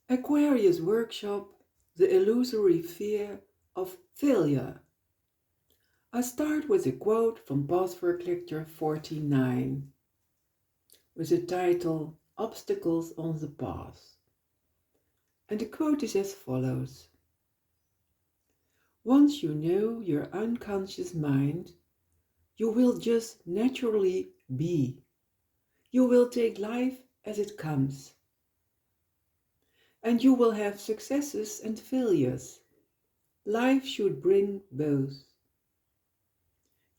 Aquarius workshop, the illusory fear of failure. I start with a quote from Pathwork lecture 49 with the title Obstacles on the Path. And the quote is as follows. Once you know your unconscious mind, you will just naturally be. You will take life as it comes. And you will have successes and failures. Life should bring both.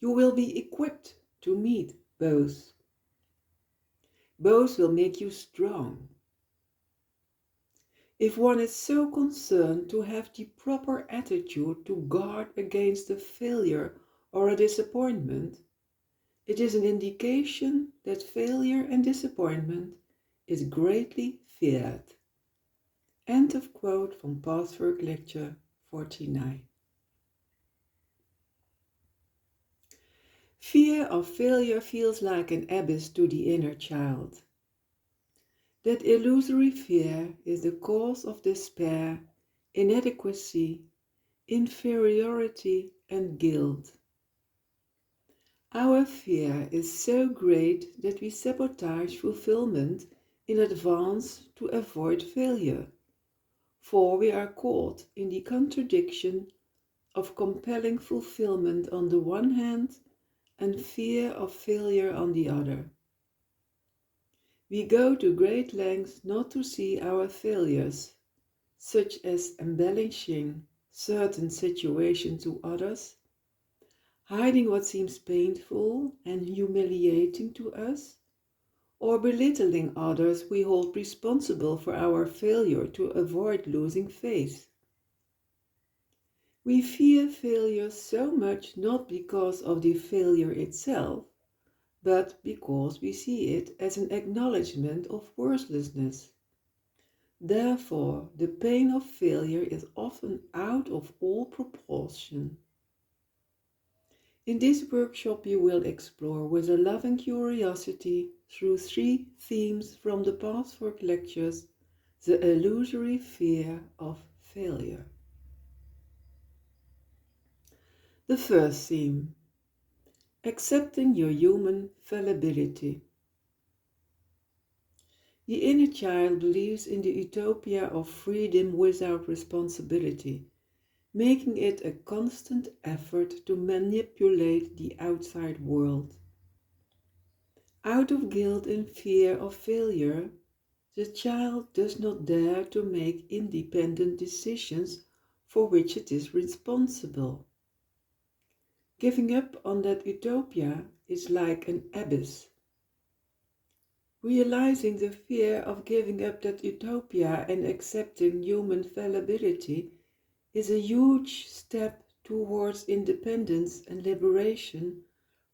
You will be equipped to meet both. Both will make you strong. If one is so concerned to have the proper attitude to guard against a failure or a disappointment, it is an indication that failure and disappointment is greatly feared. End of quote from Pathwork lecture 49. Fear of failure feels like an abyss to the inner child. That illusory fear is the cause of despair, inadequacy, inferiority, and guilt. Our fear is so great that we sabotage fulfillment in advance to avoid failure, for we are caught in the contradiction of compelling fulfillment on the one hand and fear of failure on the other. We go to great lengths not to see our failures, such as embellishing certain situations to others, hiding what seems painful and humiliating to us, or belittling others we hold responsible for our failure to avoid losing face. We fear failure so much not because of the failure itself, but because we see it as an acknowledgement of worthlessness. Therefore, the pain of failure is often out of all proportion. In this workshop you will explore with a loving curiosity through 3 themes from the Pathwork lectures the illusory fear of failure. The first theme, accepting your human fallibility. The inner child believes in the utopia of freedom without responsibility, making it a constant effort to manipulate the outside world. Out of guilt and fear of failure, the child does not dare to make independent decisions for which it is responsible. Giving up on that utopia is like an abyss. Realizing the fear of giving up that utopia and accepting human fallibility is a huge step towards independence and liberation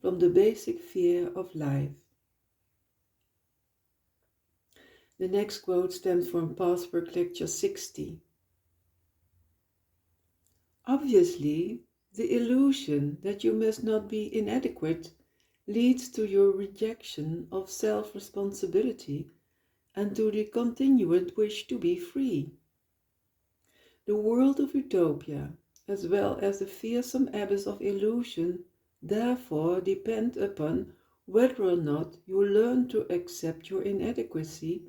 from the basic fear of life. The next quote stems from Pathwork lecture 60. Obviously, the illusion that you must not be inadequate leads to your rejection of self-responsibility and to the continued wish to be free. The world of utopia, as well as the fearsome abyss of illusion, therefore depend upon whether or not you learn to accept your inadequacy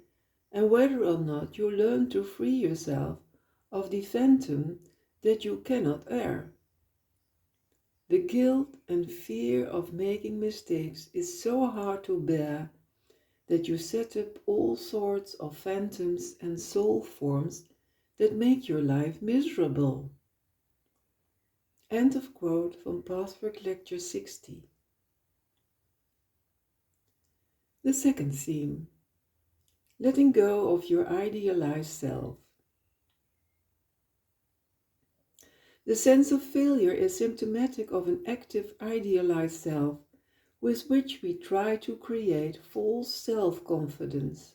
and whether or not you learn to free yourself of the phantom that you cannot err. The guilt and fear of making mistakes is so hard to bear that you set up all sorts of phantoms and soul forms that make your life miserable. End of quote from Pathwork lecture 60. The second theme, letting go of your idealized self. The sense of failure is symptomatic of an active idealized self with which we try to create false self-confidence.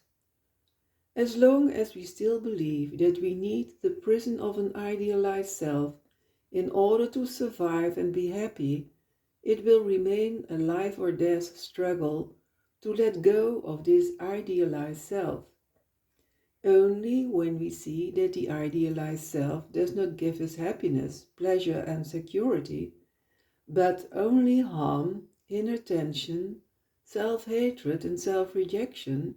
As long as we still believe that we need the prison of an idealized self in order to survive and be happy, it will remain a life or death struggle to let go of this idealized self. only when we see that the idealized self does not give us happiness, pleasure and security, but only harm, inner tension, self-hatred and self-rejection,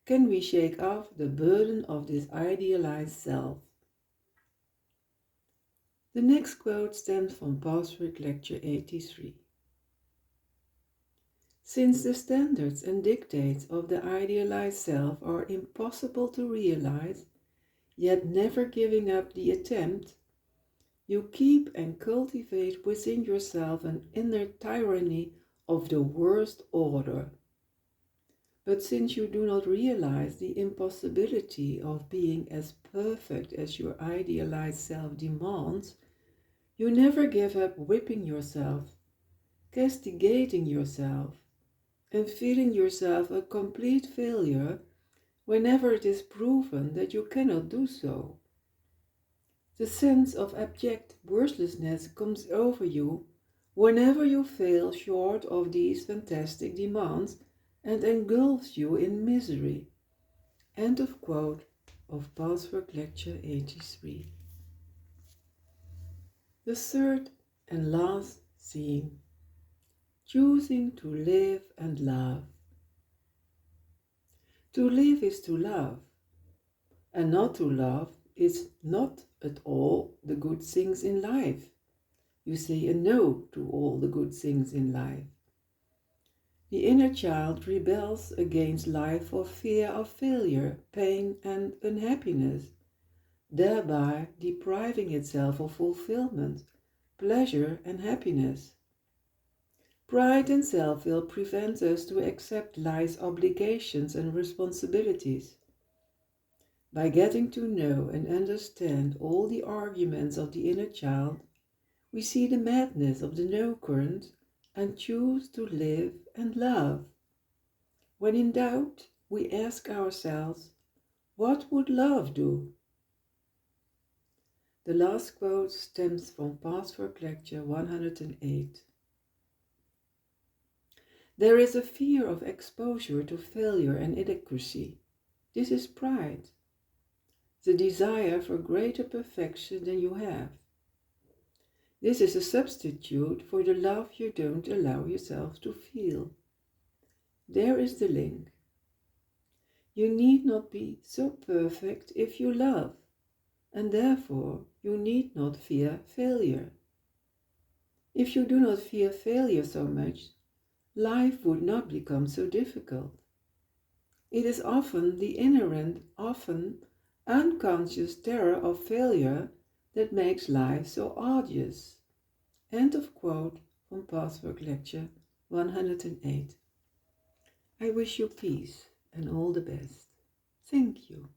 can we shake off the burden of this idealized self. The next quote stems from Pathwork Lecture 83. Since the standards and dictates of the idealized self are impossible to realize, yet never giving up the attempt, you keep and cultivate within yourself an inner tyranny of the worst order. But since you do not realize the impossibility of being as perfect as your idealized self demands, you never give up whipping yourself, castigating yourself, and feeling yourself a complete failure whenever it is proven that you cannot do so. The sense of abject worthlessness comes over you whenever you fail short of these fantastic demands and engulfs you in misery. End of quote of Pathwork Lecture 83. The third and last theme: choosing to live and love. To live is to love, and not to love is not at all the good things in life. You say a no to all the good things in life. The inner child rebels against life for fear of failure, pain and unhappiness, thereby depriving itself of fulfillment, pleasure and happiness. Pride and self-will prevent us to accept life's obligations and responsibilities. By getting to know and understand all the arguments of the inner child, we see the madness of the no current and choose to live and love. When in doubt, we ask ourselves, what would love do? The last quote stems from Pathwork Lecture 108. There is a fear of exposure to failure and inadequacy. This is pride, the desire for greater perfection than you have. This is a substitute for the love you don't allow yourself to feel. There is the link. You need not be so perfect if you love, and therefore you need not fear failure. If you do not fear failure so much, life would not become so difficult. It is often the inherent, often unconscious terror of failure that makes life so arduous. End of quote from Pathwork Lecture 108. I wish you peace and all the best. Thank you.